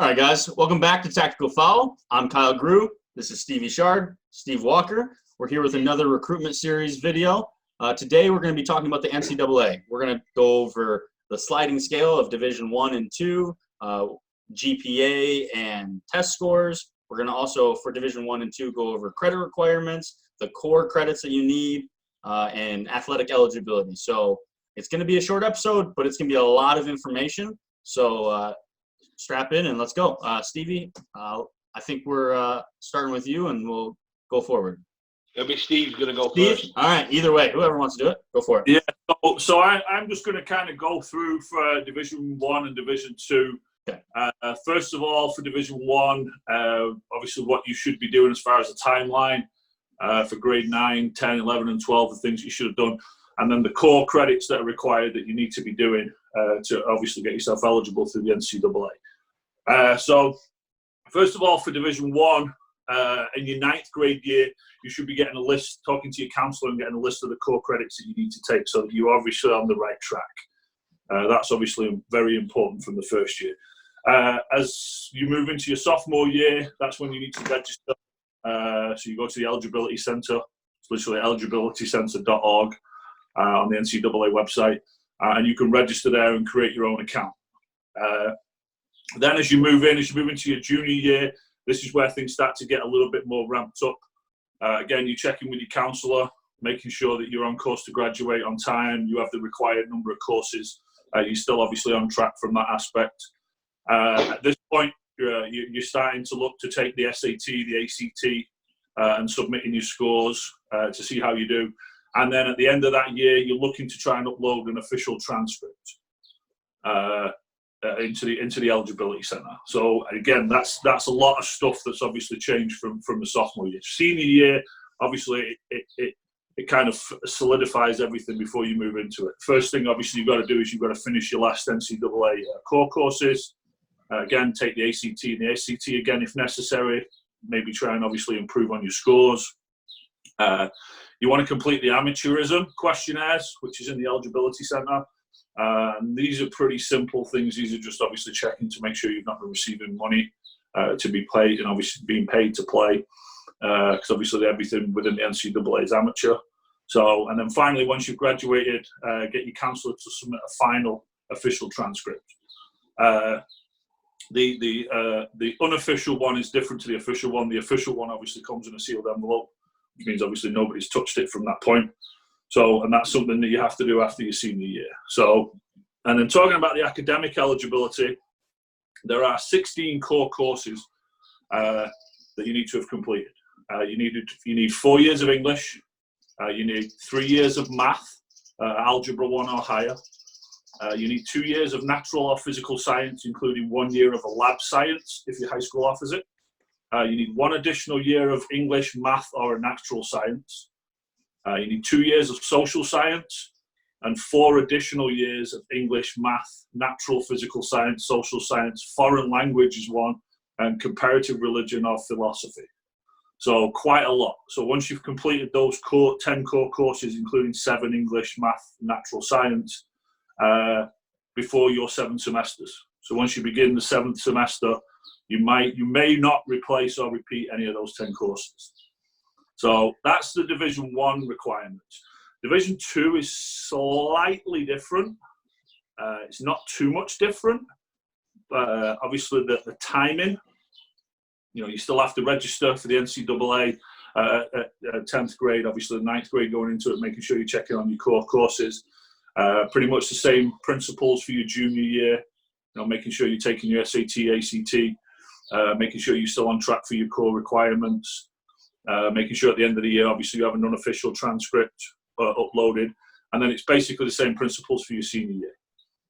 All right, guys, welcome back to Tactical Foul. I'm Kyle Grew. This is Stevie Shard, Steve Walker. We're here with another recruitment series video. Today, we're going to be talking about the NCAA. We're going to go over the sliding scale of Division I and II, GPA and test scores. We're going to also, for Division I and II, go over credit requirements, the core credits that you need, and athletic eligibility. So it's going to be a short episode, but it's going to be a lot of information. So strap in and let's go. Stevie, I think we're starting with you and we'll go forward. It'll be Steve's going to go Steve? first. All right, either way, whoever wants to do it, go for it. Yeah, so I'm just going to kind of go through for Division 1 and Division 2. Okay. First of all, for Division 1, obviously what you should be doing as far as the timeline for grade 9, 10, 11, and 12, the things you should have done. And then the core credits that are required that you need to be doing to obviously get yourself eligible through the NCAA. So, first of all, for Division 1, in your 9th grade year, you should be getting a list, talking to your counsellor and getting a list of the core credits that you need to take so that you're obviously on the right track. That's obviously very important from the first year. As you move into your sophomore year, that's when you need to register. So you go to the Eligibility Centre. It's literally eligibilitycentre.org on the NCAA website. And you can register there and create your own account. Then as you move into your junior year, this is where things start to get a little bit more ramped up. Again, you check in with your counsellor, making sure that you're on course to graduate on time, you have the required number of courses. You're still obviously on track from that aspect. At this point, you're starting to look to take the SAT, the ACT, and submitting your scores to see how you do. And then at the end of that year, you're looking to try and upload an official transcript into the Eligibility Centre. So again, that's a lot of stuff that's obviously changed from the sophomore year. Senior year, obviously, it kind of solidifies everything before you move into it. First thing, obviously, you've got to do is you've got to finish your last NCAA core courses. Again, take the ACT and the ACT again if necessary. Maybe try and obviously improve on your scores. You want to complete the amateurism questionnaires, which is in the Eligibility Centre. And these are pretty simple things. These are just obviously checking to make sure you've not been receiving money to be paid and obviously being paid to play. Because obviously everything within the NCAA is amateur. So, and then finally, once you've graduated, get your counsellor to submit a final official transcript. The unofficial one is different to the official one. The official one obviously comes in a sealed envelope, which means obviously nobody's touched it from that point. So, and that's something that you have to do after your senior year. So, and then talking about the academic eligibility, there are 16 core courses that you need to have completed. You need 4 years of English. You need 3 years of math, algebra 1 or higher. You need 2 years of natural or physical science, including 1 year of a lab science, if your high school offers it. You need 1 additional year of English, math, or a natural science. You need 2 years of social science and 4 additional years of English, math, natural, physical science, social science, foreign language is 1, and comparative religion or philosophy. So quite a lot. So once you've completed those 10 core courses, including 7 English, math, natural science, before your 7 semesters. So once you begin the 7th semester, you may not replace or repeat any of those 10 courses. So that's the Division 1 requirements. Division 2 is slightly different. It's not too much different. Obviously, the timing, you still have to register for the NCAA at 10th grade, obviously the 9th grade going into it, making sure you're checking on your core courses. Pretty much the same principles for your junior year, making sure you're taking your SAT, ACT, making sure you're still on track for your core requirements, making sure at the end of the year, obviously, you have an unofficial transcript uploaded, and then it's basically the same principles for your senior year,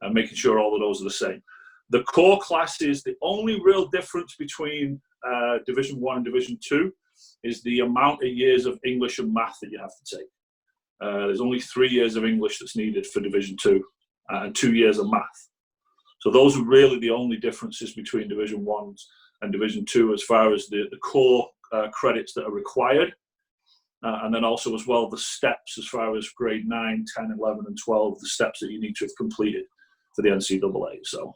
and making sure all of those are the same. The core classes, the only real difference between Division 1 and Division 2 is the amount of years of English and math that you have to take. There's only 3 years of English that's needed for Division 2 and 2 years of math. So those are really the only differences between Division 1 and Division 2 as far as the core credits that are required. And then also as well the steps as far as grade 9, 10, 11 and 12, the steps that you need to have completed for the NCAA. So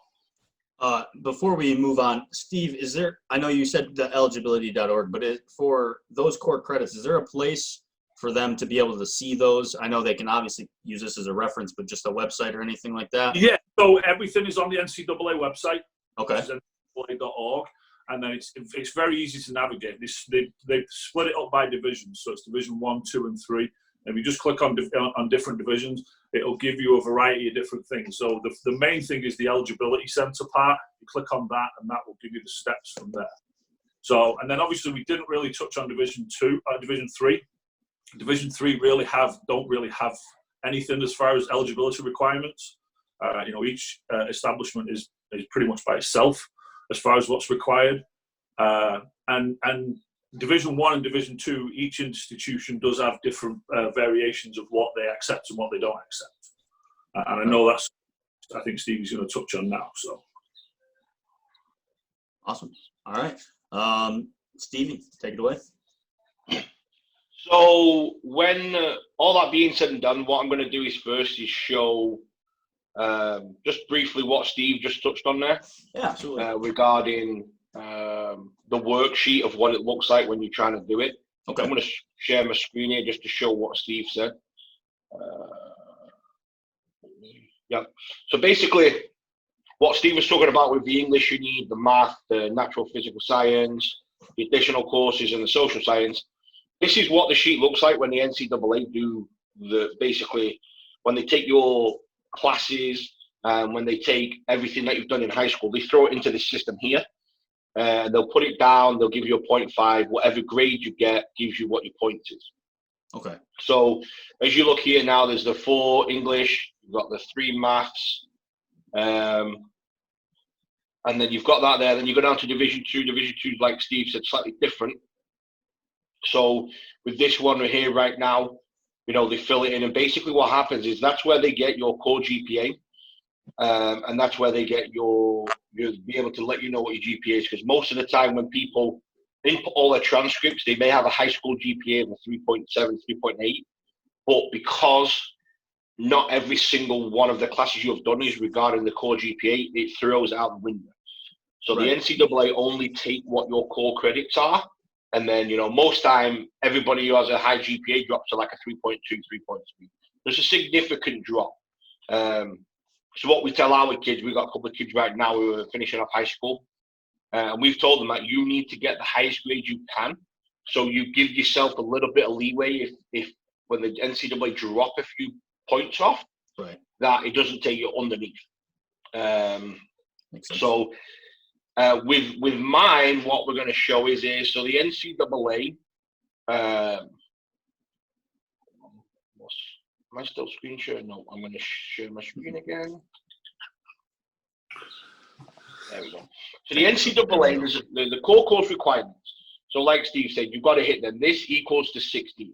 Before we move on, Steve, is there, I know you said the eligibility.org, but for those core credits, is there a place for them to be able to see those? I know they can obviously use this as a reference, but just a website or anything like that? Yeah, so everything is on the NCAA website. Okay. Which is NCAA.org. And then it's very easy to navigate. They've split it up by divisions. So it's Division 1, 2, and 3. And if you just click on different divisions, it'll give you a variety of different things. So the main thing is the eligibility center part. You click on that, and that will give you the steps from there. So, and then obviously we didn't really touch on Division 3. Division 3 don't really have anything as far as eligibility requirements. Each establishment is pretty much by itself as far as what's required. And Division 1 and Division 2, each institution does have different variations of what they accept and what they don't accept. And I know I think Stevie's going to touch on now. So. Awesome. All right. Stevie, take it away. So when all that being said and done, what I'm going to do is show just briefly what Steve just touched on there. Yeah, absolutely. Regarding the worksheet of what it looks like when you're trying to do it. Okay. I'm going to share my screen here just to show what Steve said. Yeah. So basically, what Steve was talking about with the English you need, the math, the natural physical science, the additional courses, and the social science. This is what the sheet looks like when the NCAA do basically when they take your classes, when they take everything that you've done in high school, they throw it into the system here. They'll put it down, they'll give you a 0.5, whatever grade you get gives you what your point is. Okay. So as you look here now, there's the 4 English, you've got the 3 maths, and then you've got that there. Then you go down to Division 2. Division 2, like Steve said, slightly different. So with this one right here right now, they fill it in, and basically what happens is that's where they get your core GPA, and that's where they get you'll be able to let you know what your GPA is, because most of the time when people input all their transcripts, they may have a high school GPA of a 3.7, 3.8, but because not every single one of the classes you have done is regarding the core GPA, it throws out the window. So right. The NCAA only take what your core credits are. And then, most time, everybody who has a high GPA drops to like a 3.2, 3.3. There's a significant drop. So what we tell our kids, we've got a couple of kids right now who are finishing up high school. And we've told them that you need to get the highest grade you can. So you give yourself a little bit of leeway if when the NCAA drop a few points off, right, that it doesn't take you underneath. So with mine, what we're going to show is so the NCAA. Am I still screen sharing? No, I'm going to share my screen again. There we go. So the NCAA, there's the core course requirements. So like Steve said, you've got to hit them. This equals to 16.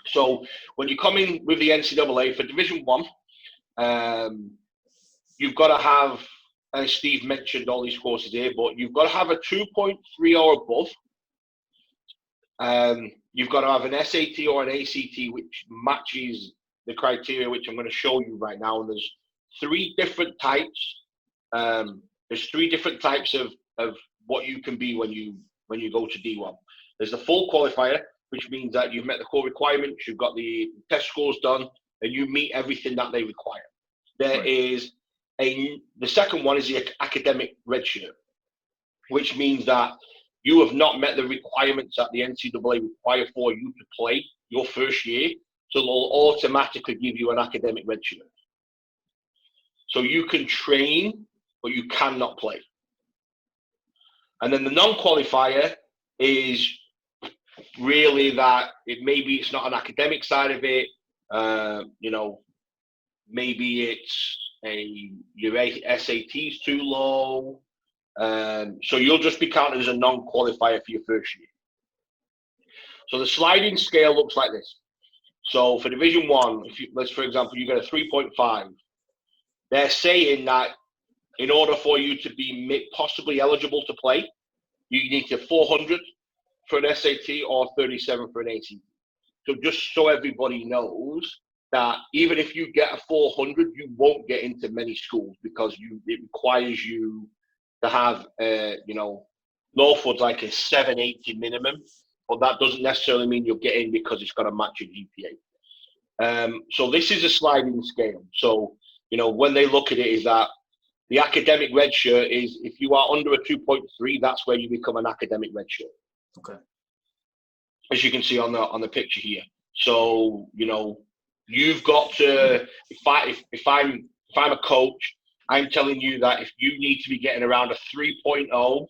So when you come in with the NCAA for Division 1, you've got to have, as Steve mentioned, all these courses here, but you've got to have a 2.3 or above. You've got to have an SAT or an ACT which matches the criteria which I'm going to show you right now. And there's 3 different types. There's 3 different types of what you can be when you go to D1. There's the full qualifier, which means that you've met the core requirements, you've got the test scores done, and you meet everything that they require. There right. is the second one is the academic redshirt, which means that you have not met the requirements that the NCAA require for you to play your first year, so they'll automatically give you an academic redshirt. So you can train, but you cannot play. And then the non-qualifier is really that maybe it's not an academic side of it, maybe it's your SAT's too low, so you'll just be counted as a non-qualifier for your first year. So the sliding scale looks like this. So for Division 1, let's for example, you get a 3.5. They're saying that in order for you to be possibly eligible to play, you need to 400 for an SAT or 37 for an ACT. So just so everybody knows that even if you get a 400, you won't get into many schools because it requires you to have, Northwood's like a 780 minimum, but that doesn't necessarily mean you'll get in because it's got to match your GPA. So this is a sliding scale. So, when they look at it, is that the academic redshirt is if you are under a 2.3, that's where you become an academic redshirt. Okay. As you can see on the picture here. So, you've got to, if I'm a coach, I'm telling you that if you need to be getting around a 3.0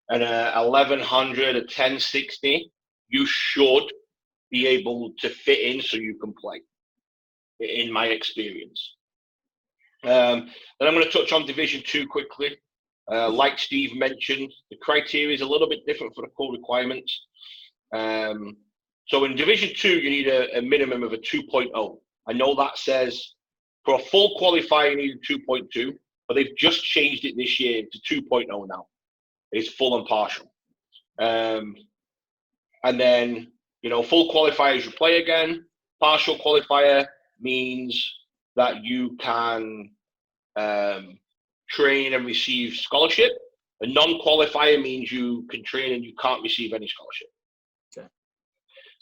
and a 1100, a 1060, you should be able to fit in so you can play, in my experience. Then I'm going to touch on Division 2 quickly. Like Steve mentioned, the criteria is a little bit different for the core requirements. So in Division 2, you need a minimum of a 2.0. I know that says for a full qualifier, you need a 2.2, but they've just changed it this year to 2.0 now. It's full and partial. And then, full qualifier is you play again. Partial qualifier means that you can train and receive scholarship. A non-qualifier means you can train and you can't receive any scholarship. Okay.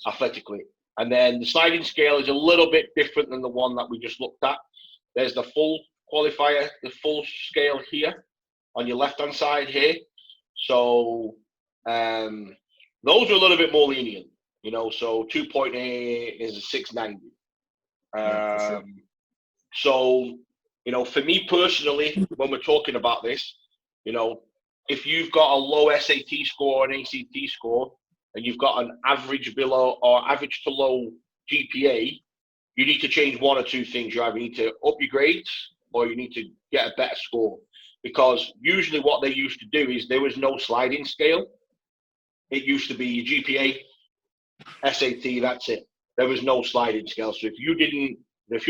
Athletically. And then the sliding scale is a little bit different than the one that we just looked at. There's the full qualifier, the full scale here on your left-hand side here. So those are a little bit more lenient, so 2.8 is a 690. Sure. So, for me personally, when we're talking about this, if you've got a low SAT score or an ACT score, and you've got an average below or average to low GPA, you need to change one or two things. You either need to up your grades or you need to get a better score. Because usually what they used to do is there was no sliding scale. It used to be your GPA, SAT, that's it. There was no sliding scale. So if you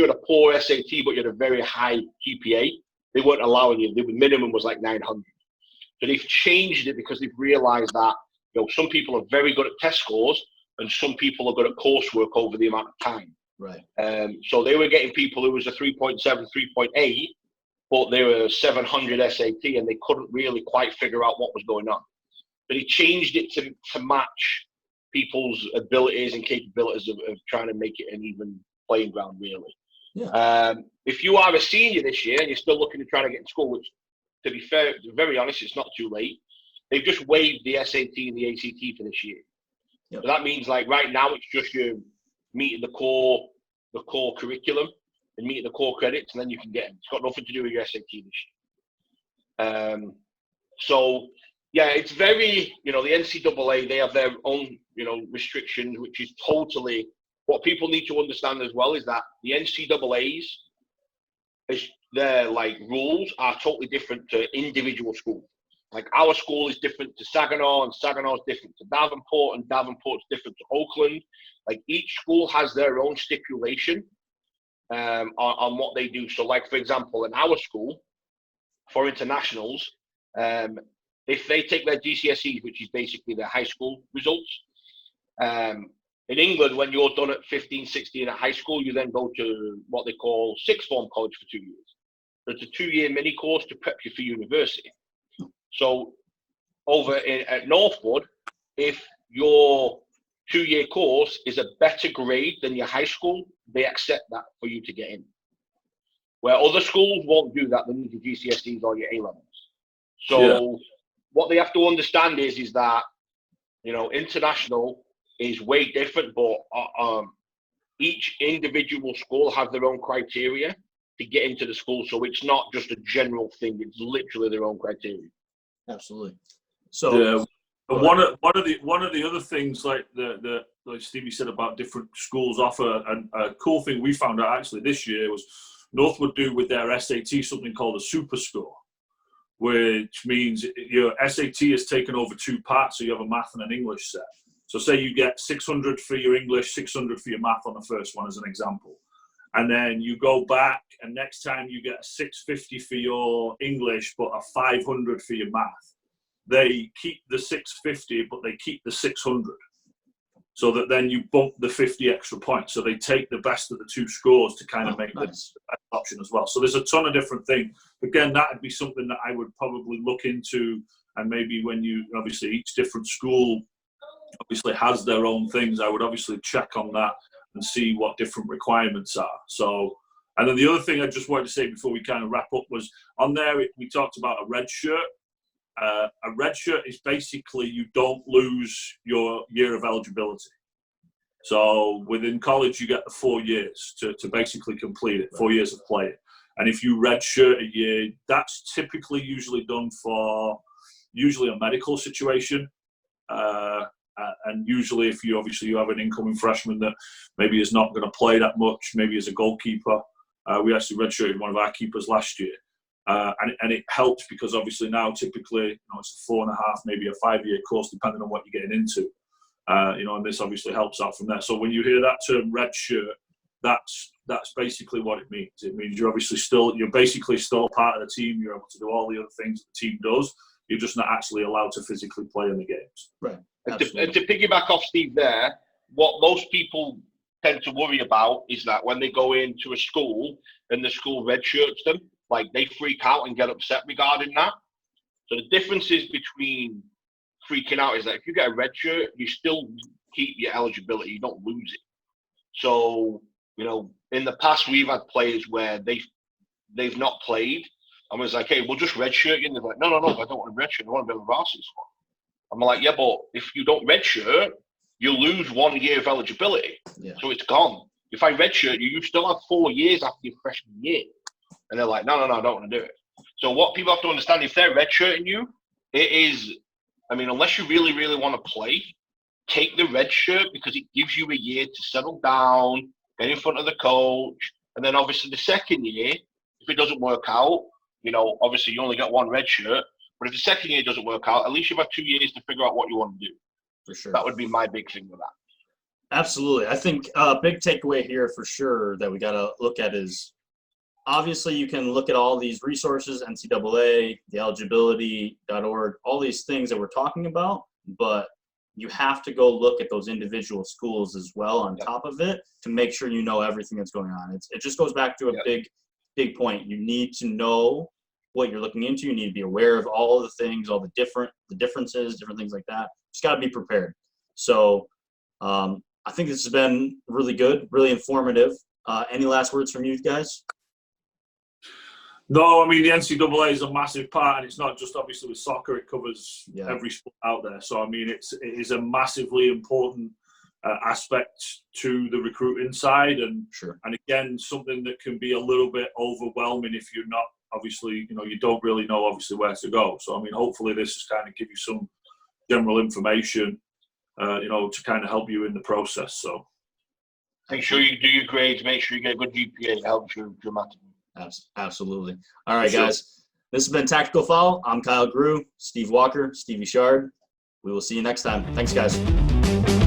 had a poor SAT but you had a very high GPA, they weren't allowing you. The minimum was like 900. So they've changed it because they've realized that some people are very good at test scores and some people are good at coursework over the amount of time. Right. So they were getting people who was a 3.7, 3.8, but they were 700 SAT and they couldn't really quite figure out what was going on. But he changed it to match people's abilities and capabilities of trying to make it an even playing ground, really. Yeah. If you are a senior this year and you're still looking to try to get in school, which, to be fair, to be very honest, it's not too late. They've just waived the SAT and the ACT for this year. Yep. So that means, like, right now, it's just you meeting the core curriculum and meeting the core credits, and then you can get them. It's got nothing to do with your SAT this year. So, yeah, it's very, the NCAA, they have their own, restrictions, which is totally, what people need to understand as well is that the NCAA's, their, rules are totally different to individual schools. Like, our school is different to Saginaw, and Saginaw is different to Davenport, and Davenport's different to Oakland. Like, each school has their own stipulation on what they do. So, like, for example, in our school, for internationals, if they take their GCSEs, which is basically their high school results, in England, when you're done at 15, 16 at high school, you then go to what they call sixth form college for 2 years. So it's a 2-year mini course to prep you for university. So over at Northwood, if your 2-year course is a better grade than your high school, they accept that for you to get in. Where other schools won't do that, they need your GCSEs or your A-levels. So what they have to understand is that, international is way different, but each individual school has their own criteria to get into the school. So it's not just a general thing, it's literally their own criteria. Absolutely. So one of the other things, like like Stevie said about different schools offer, and a cool thing we found out actually this year was Northwood do with their SAT something called a super score, which means your SAT is taken over 2 parts. So you have a math and an English set. So say you get 600 for your English, 600 for your math on the first one as an example. And then you go back and next time you get a 650 for your English, but a 500 for your math. They keep the 650, but they keep the 600. so that then you bump the 50 extra points. So they take the best of the two scores to kind of make the best option as well. So there's a ton of different things. Again, that would be something that I would probably look into, and maybe when you, obviously each different school obviously has their own things, I would obviously check on that and see what different requirements are. So, and then the other thing I just wanted to say before we kind of wrap up was, on there we talked about a red shirt. A red shirt is basically you don't lose your year of eligibility. So within college, you get the 4 years to basically complete it, 4 years of playing. And if you red shirt a year, that's typically usually done for usually a medical situation. And usually if you obviously you have an incoming freshman that maybe is not going to play that much, maybe as a goalkeeper. We actually redshirted one of our keepers last year. And it helps because obviously now typically it's a 4.5, maybe a 5-year course depending on what you're getting into, and this obviously helps out from there. So when you hear that term red shirt, that's basically what it means. It means you're basically still part of the team. You're able to do all the other things the team does. You're just not actually allowed to physically play in the games. Right. And to piggyback off Steve there, what most people tend to worry about is that when they go into a school and the school redshirts them, like they freak out and get upset regarding that. So the differences between freaking out is that if you get a red shirt, you still keep your eligibility, you don't lose it. So, in the past we've had players where they've not played and was like, hey, we'll just redshirt you. And they're like, no, I don't want a redshirt. I want to be on the varsity squad. I'm like, yeah, but if you don't redshirt, you lose 1 year of eligibility. Yeah. So it's gone. If I redshirt you, you still have 4 years after your freshman year. And they're like, no, I don't want to do it. So what people have to understand, if they're redshirting you, it is, unless you really, really want to play, take the red shirt because it gives you a year to settle down, get in front of the coach. And then obviously the second year, if it doesn't work out, obviously you only get one red shirt. But if the second year doesn't work out, at least you've had 2 years to figure out what you want to do. For sure. That would be my big thing with that. Absolutely. I think a big takeaway here for sure that we got to look at is, obviously, you can look at all these resources, NCAA, the eligibility.org, all these things that we're talking about, but you have to go look at those individual schools as well on top of it to make sure you know everything that's going on. It just goes back to a big point. You need to know what you're looking into. You need to be aware of all the things, all the differences, different things like that. Just got to be prepared. So I think this has been really good, really informative. Any last words from you guys? No, the NCAA is a massive part, and it's not just obviously with soccer; it covers every sport out there. So it is a massively important aspect to the recruiting side, and again, something that can be a little bit overwhelming if you're not obviously, you don't really know obviously where to go. So hopefully this is kind of give you some general information, to kind of help you in the process. So make sure you do your grades. Make sure you get a good GPA. It helps you dramatically. Absolutely. All right, guys. This has been Tactical Foul. I'm Kyle Grew, Steve Walker, Stevie Shard. We will see you next time. Thanks, guys.